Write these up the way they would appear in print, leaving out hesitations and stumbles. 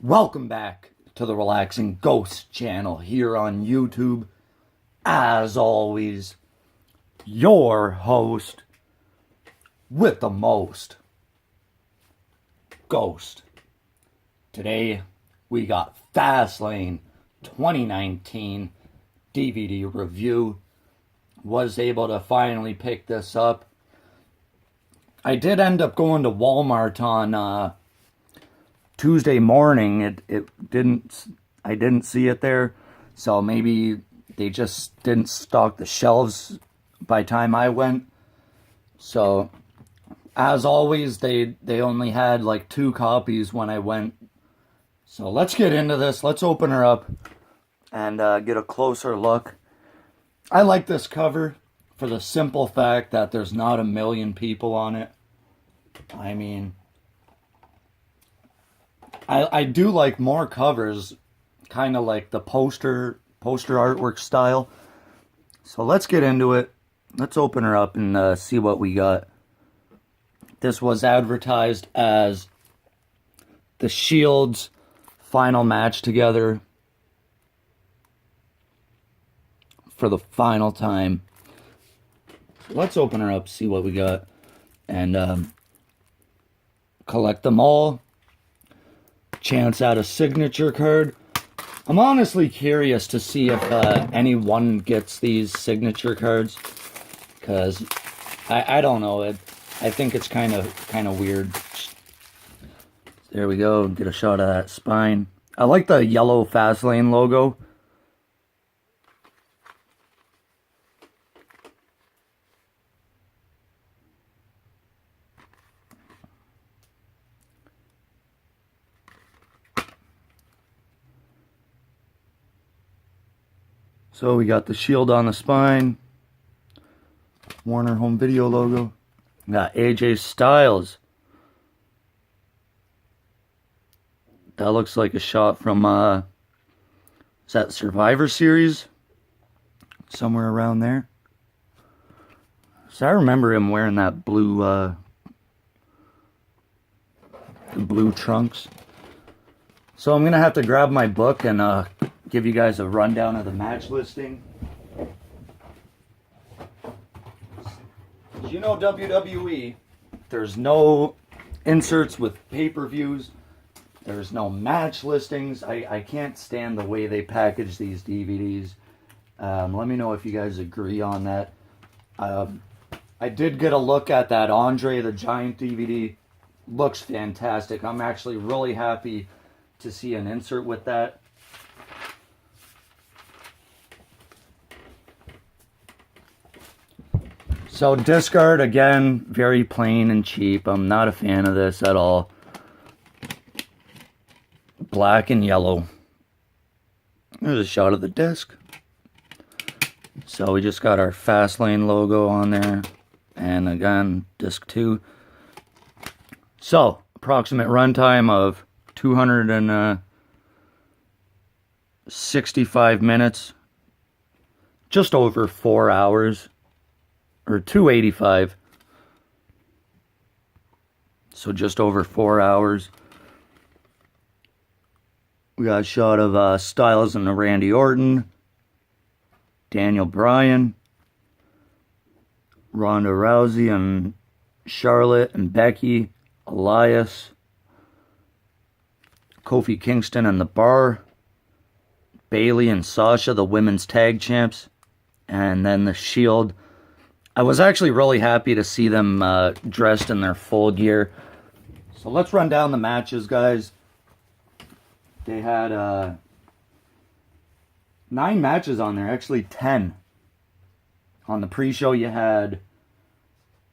Welcome back to the Relaxing Ghost channel here on YouTube. As always, your host with the most, Ghost. Today, we got Fastlane 2019 DVD review. Was able to finally pick this up. I did end up going to Walmart on Tuesday morning. I didn't see it there, so maybe they just didn't stock the shelves by the time I went. So as always, they only had like 2 copies when I went. So let's get into this. Let's open her up and get a closer look. I like this cover for the simple fact that there's not a million people on it. I mean, I do like more covers, kind of like the poster artwork style. So let's get into it. Let's open her up and see what we got. This was advertised as the Shield's final match together for the final time. Let's open her up, see what we got, and collect them all. Chance at a signature card. I'm honestly curious to see if anyone gets these signature cards, because I don't know. I think it's kind of weird. There we go. Get a shot of that spine. I like the yellow Fastlane logo. So we got the Shield on the spine, Warner Home Video logo. We got AJ Styles. That looks like a shot from, is that Survivor Series? Somewhere around there. So I remember him wearing that blue, the blue trunks. So I'm going to have to grab my book and, give you guys a rundown of the match listing. You know, WWE, there's no inserts with pay-per-views. There's no match listings. I can't stand the way they package these DVDs. Let me know if you guys agree on that. I did get a look at that Andre the Giant DVD. Looks fantastic. I'm actually really happy to see an insert with that. So discard, again, very plain and cheap. I'm not a fan of this at all. Black and yellow. There's a shot of the disc. So we just got our Fastlane logo on there. And again, disc 2. So, approximate runtime of 265 minutes. Just over 4 hours. Or 285. So just over 4 hours. We got a shot of Styles and Randy Orton. Daniel Bryan. Ronda Rousey and Charlotte and Becky. Elias. Kofi Kingston and The Bar. Bayley and Sasha, the women's tag champs. And then the Shield. I was actually really happy to see them dressed in their full gear. So let's run down the matches, guys. They had 9 matches on there, actually 10. On the pre-show, you had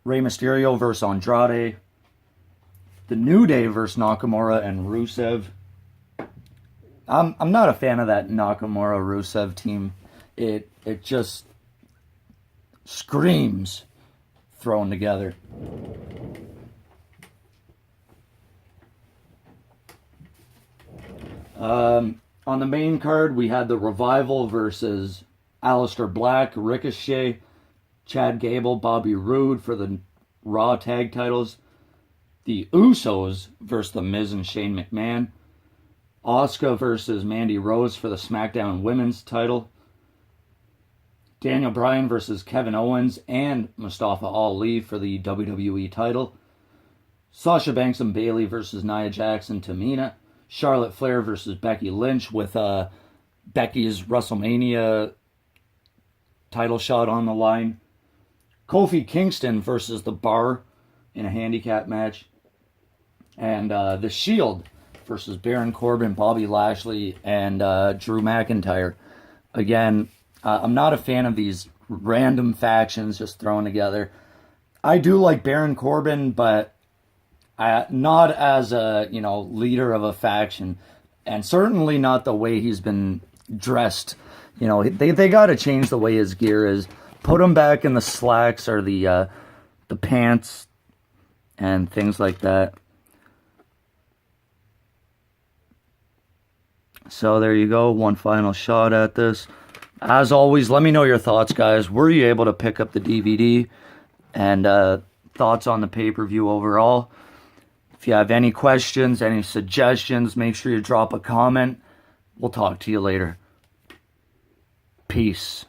Rey Mysterio versus Andrade. The New Day versus Nakamura and Rusev. I'm not a fan of that Nakamura-Rusev team. It just screams thrown together. On the main card, we had the Revival versus Aleister Black, Ricochet, Chad Gable, Bobby Roode for the Raw tag titles. The Usos versus The Miz and Shane McMahon. Asuka versus Mandy Rose for the SmackDown Women's title. Daniel Bryan versus Kevin Owens and Mustafa Ali for the WWE title. Sasha Banks and Bayley versus Nia Jax and Tamina. Charlotte Flair versus Becky Lynch with Becky's WrestleMania title shot on the line. Kofi Kingston versus The Bar in a handicap match. And The Shield versus Baron Corbin, Bobby Lashley, and Drew McIntyre. Again, I'm not a fan of these random factions just thrown together. I do like Baron Corbin, but not as a leader of a faction, and certainly not the way he's been dressed. They got to change the way his gear is. Put him back in the slacks or the pants and things like that. So there you go, one final shot at this. As always, let me know your thoughts, guys. Were you able to pick up the DVD? And thoughts on the pay-per-view overall. If you have any questions, any suggestions, make sure you drop a comment. We'll talk to you later. Peace.